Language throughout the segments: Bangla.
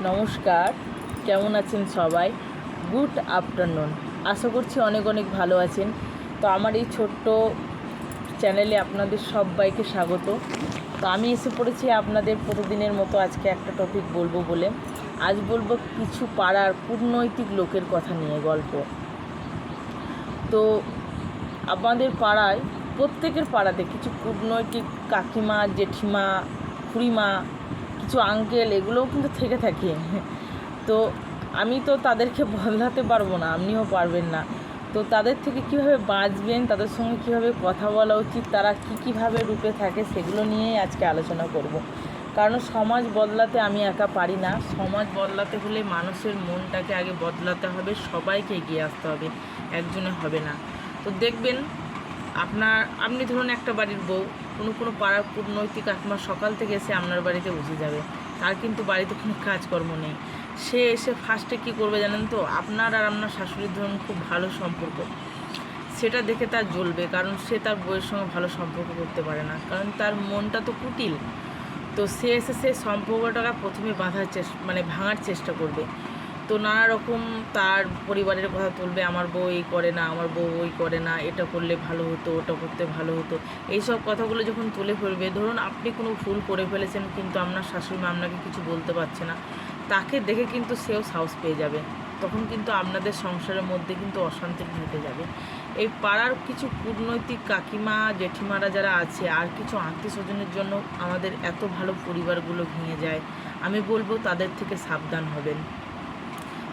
নমস্কার, কেমন আছেন সবাই? Good afternoon. আশা করছি অনেক অনেক ভালো আছেন। তো আমার এই ছোট্ট চ্যানেলে আপনাদের সবাইকে স্বাগত। তো আমি এসে পড়েছি আপনাদের প্রতিদিনের মতো আজকে একটা টপিক বলবো বলে। আজ বলবো কিছু পাড়ার কূটনৈতিক লোকের কথা নিয়ে গল্প। তো আমাদের পাড়ায়, প্রত্যেকের পাড়াতে কিছু কূটনৈতিক কাকিমা, জেঠিমা, খুড়িমা, কিছু আঙ্কেল এগুলোও কিন্তু থেকে থাকে। তো আমি তো তাদেরকে বদলাতে পারবো না, আপনিও পারবেন না। তো তাদের থেকে কীভাবে বাঁচবেন, তাদের সঙ্গে কীভাবে কথা বলা উচিত, তারা কীভাবে রূপে থাকে, সেগুলো নিয়েই আজকে আলোচনা করব। কারণ সমাজ বদলাতে আমি একা পারি না। সমাজ বদলাতে হলে মানুষের মনটাকে আগে বদলাতে হবে, সবাইকে এগিয়ে আসতে হবে, একজনে হবে না। তো দেখবেন, আপনি ধরুন একটা বাড়ির বউ, কোনো পাড়ার কূটনৈতিক কাকিমা সকাল থেকে এসে আপনার বাড়িতে বসে যাবে, তার কিন্তু বাড়িতে কোনো কাজকর্ম নেই। সে এসে ফার্স্টে কী করবে জানেন তো? আপনার আর আপনার শাশুড়ির ধরুন খুব ভালো সম্পর্ক, সেটা দেখে তার জ্বলবে, কারণ সে তার বউয়ের সঙ্গে ভালো সম্পর্ক করতে পারে না, কারণ তার মনটা তো কুটিল। তো সে এসে সে সম্পর্কটাকে প্রথমে ভাঙার চেষ্টা করবে। তো নানা রকম তার পরিবারের কথা তুলবে, আমার বউ এই করে না, আমার বউ ওই করে না, এটা করলে ভালো হতো, ওটা করতে ভালো হতো। এইসব কথাগুলো যখন তুলে ফেলবে, ধরুন আপনি কোনো ভুল করে ফেলেছেন, কিন্তু আপনার শাশুড়ি মা আপনাকে কিছু বলতে পারছে না, তাকে দেখে কিন্তু সেও সাহস পেয়ে যাবে। তখন কিন্তু আপনাদের সংসারের মধ্যে কিন্তু অশান্তি ঢুকে যাবে। এই পাড়ার কিছু কূটনৈতিক কাকিমা, জেঠিমারা যারা আছে, আর কিছু আত্মীয় স্বজনের জন্য আমাদের এত ভালো পরিবারগুলো ভেঙে যায়। আমি বলবো তাদের থেকে সাবধান হবেন।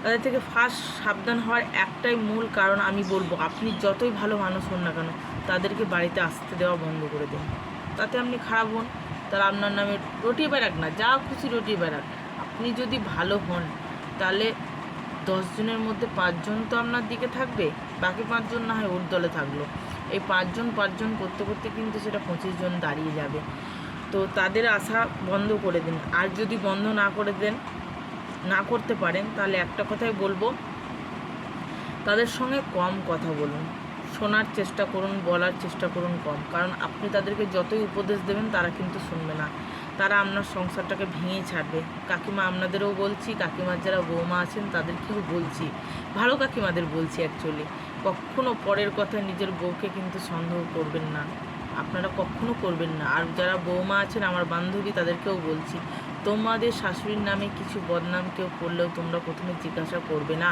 তাদের থেকে ফার্স্ট সাবধান হওয়ার একটাই মূল কারণ আমি বলবো, আপনি যতই ভালো মানুষ হন না কেন, তাদেরকে বাড়িতে আসতে দেওয়া বন্ধ করে দিন। তাতে আপনি খারাপ হন, তারা আপনার নামে রটি বেড়াক না, যা খুশি রটি বেড়াক। আপনি যদি ভালো হন, তাহলে 10 জনের মধ্যে 5 জন তো আপনার দিকে থাকবে, বাকি 5 জন না হয় ওর দলে থাকলো। এই 5 জন করতে করতে কিন্তু সেটা 25 জন দাঁড়িয়ে যাবে। তো তাদের আশা বন্ধ করে দিন। আর যদি বন্ধ না করতে পারেন, তাহলে একটা কথাই বলবো, তাদের সঙ্গে কম কথা বলুন, শোনার চেষ্টা করুন, বলার চেষ্টা করুন কম। কারণ আপনি তাদেরকে যতই উপদেশ দেবেন, তারা কিন্তু শুনবে না, তারা আপনার সংসারটাকে ভেঙে ছাড়বে। কাকিমা আপনাদেরও বলছি, কাকিমার যারা বৌমা আছেন তাদেরকেও বলছি, ভালো কাকিমাদের বলছি অ্যাকচুয়ালি, কখনও পরের কথায় নিজের বউকে কিন্তু সন্দেহ করবেন না, আপনারা কখনো করবেন না। আর যারা বৌমা আছেন, আমার বান্ধবী, তাদেরকেও বলছি, তোমাদের শাশুড়ির নামে কিছু বদনাম কেউ করলেও তোমরা প্রথমে জিজ্ঞাসা করবে না,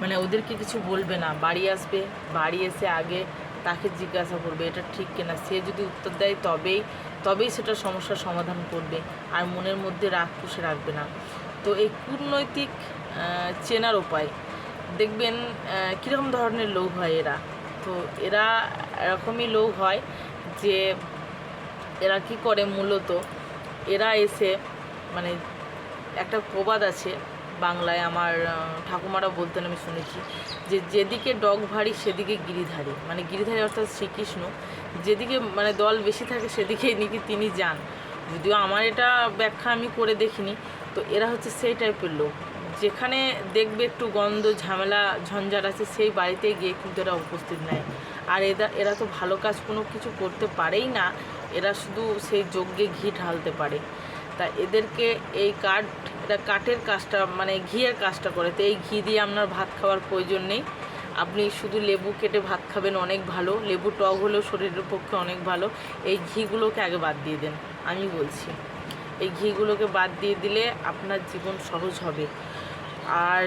মানে ওদেরকে কিছু বলবে না। বাড়ি আসবে, বাড়ি এসে আগে তাকে জিজ্ঞাসা করবে এটা ঠিক কিনা। সে যদি উত্তর দেয় তবেই সেটা সমস্যার সমাধান করবে, আর মনের মধ্যে রাগ পুষে রাখবে না। তো এই কূটনৈতিক চেনার উপায় দেখবেন কীরকম ধরনের লোক হয় এরা। তো এরা এরকমই লোক হয় যে এরা কি করে, মূলত এরা এসে, মানে একটা প্রবাদ আছে বাংলায়, আমার ঠাকুমারা বলতেন, আমি শুনেছি, যে যেদিকে ডগ ভারী সেদিকে গিরিধারী। মানে গিরিধারী অর্থাৎ শ্রীকৃষ্ণ, যেদিকে মানে দল বেশি থাকে সেদিকেই নাকি তিনি যান। যদিও আমার এটা ব্যাখ্যা আমি করে দেখিনি। তো এরা হচ্ছে সেই টাইপের লোক, যেখানে দেখবে একটু গন্ধ, ঝামেলা, ঝঞ্ঝাট আছে, সেই বাড়িতেই গিয়ে কিন্তু এরা উপস্থিত নেয়। আর এরা তো ভালো কাজ কোনো কিছু করতে পারেই না, এরা শুধু সেই যজ্ঞে ঘি ঢালতে পারে। তা এদেরকে এটা কাঠের কাজটা, মানে ঘিয়ের কাজটা করে। তো এই ঘি দিয়ে আপনার ভাত খাওয়ার প্রয়োজন নেই, আপনি শুধু লেবু কেটে ভাত খাবেন, অনেক ভালো। লেবু টক হলেও শরীরের পক্ষে অনেক ভালো। এই ঘিগুলোকে আগে বাদ দিয়ে দেন, আমি বলছি, এই ঘিগুলোকে বাদ দিয়ে দিলে আপনার জীবন সহজ হবে। আর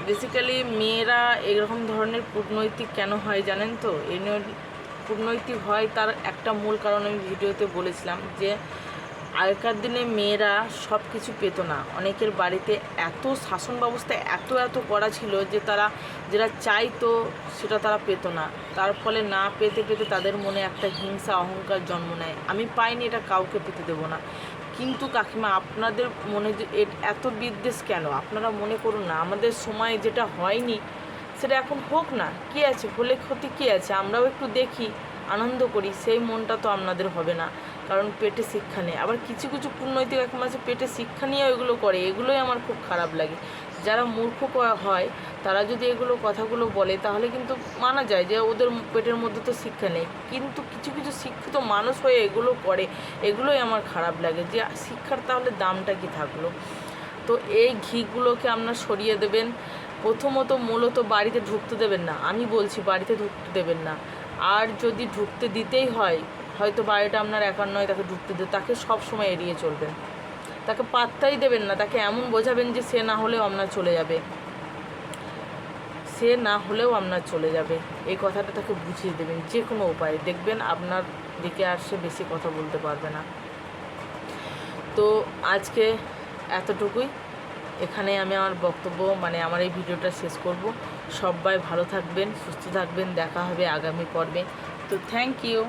বেসিক্যালি মেয়েরা এরকম ধরনের কূটনৈতিক কেন হয় জানেন তো? এই কূটনৈতিক হয় তার একটা মূল কারণ আমি ভিডিওতে বলেছিলাম, যে আগেকার দিনে মেয়েরা সব কিছু পেত না। অনেকের বাড়িতে এত শাসন ব্যবস্থা এত করা ছিল যে তারা যেটা চাইতো সেটা তারা পেত না। তার ফলে না পেতে তাদের মনে একটা হিংসা, অহংকার জন্ম নেয়, আমি পাইনি, এটা কাউকে পেতে দেবো না। কিন্তু কাকিমা, আপনাদের মনে যে এত বিদ্বেষ কেন? আপনারা মনে করুন না, আমাদের সময় যেটা হয়নি সেটা এখন হোক না, কী আছে, হলে ক্ষতি কী আছে? আমরাও একটু দেখি, আনন্দ করি, সেই মনটা তো আপনাদের হবে না, কারণ পেটে শিক্ষা নেই। আবার কিছু কূটনৈতিক এখন আছে পেটে শিক্ষা নিয়ে এগুলো করে, এগুলোই আমার খুব খারাপ লাগে। যারা মূর্খ হয়, তারা যদি এগুলো কথাগুলো বলে, তাহলে কিন্তু মানা যায় যে ওদের পেটের মধ্যে তো শিক্ষা নেই। কিন্তু কিছু শিক্ষিত মানুষ হয়ে এগুলো করে, এগুলোই আমার খারাপ লাগে, যে শিক্ষার তাহলে দামটা কি থাকলো? তো এই ঘিগুলোকে আপনার সরিয়ে দেবেন। প্রথমত মূলত বাড়িতে ঢুকতে দেবেন না, আমি বলছি বাড়িতে ঢুকতে দেবেন না। আর যদি ঢুকতে দিতেই হয়, হয়তো বাড়িটা আপনার একার নয়, তাকে ঢুকতে তাকে সব সময় এড়িয়ে চলবেন, তাকে পাত্তাই দেবেন না। তাকে এমন বোঝাবেন যে সে না হলেও আপনার চলে যাবে, সে না হলেও আপনার চলে যাবে, এই কথাটা তাকে বুঝিয়ে দেবেন যে কোনো উপায়ে। দেখবেন আপনার দিকে আর সে বেশি কথা বলতে পারবে না। তো আজকে এতটুকুই, এখানে আমি আমার বক্তব্য মানে আমার এই ভিডিওটা শেষ করব। সবাই ভালো থাকবেন, সুস্থ থাকবেন, দেখা হবে আগামী পর্বে। তো থ্যাংক ইউ।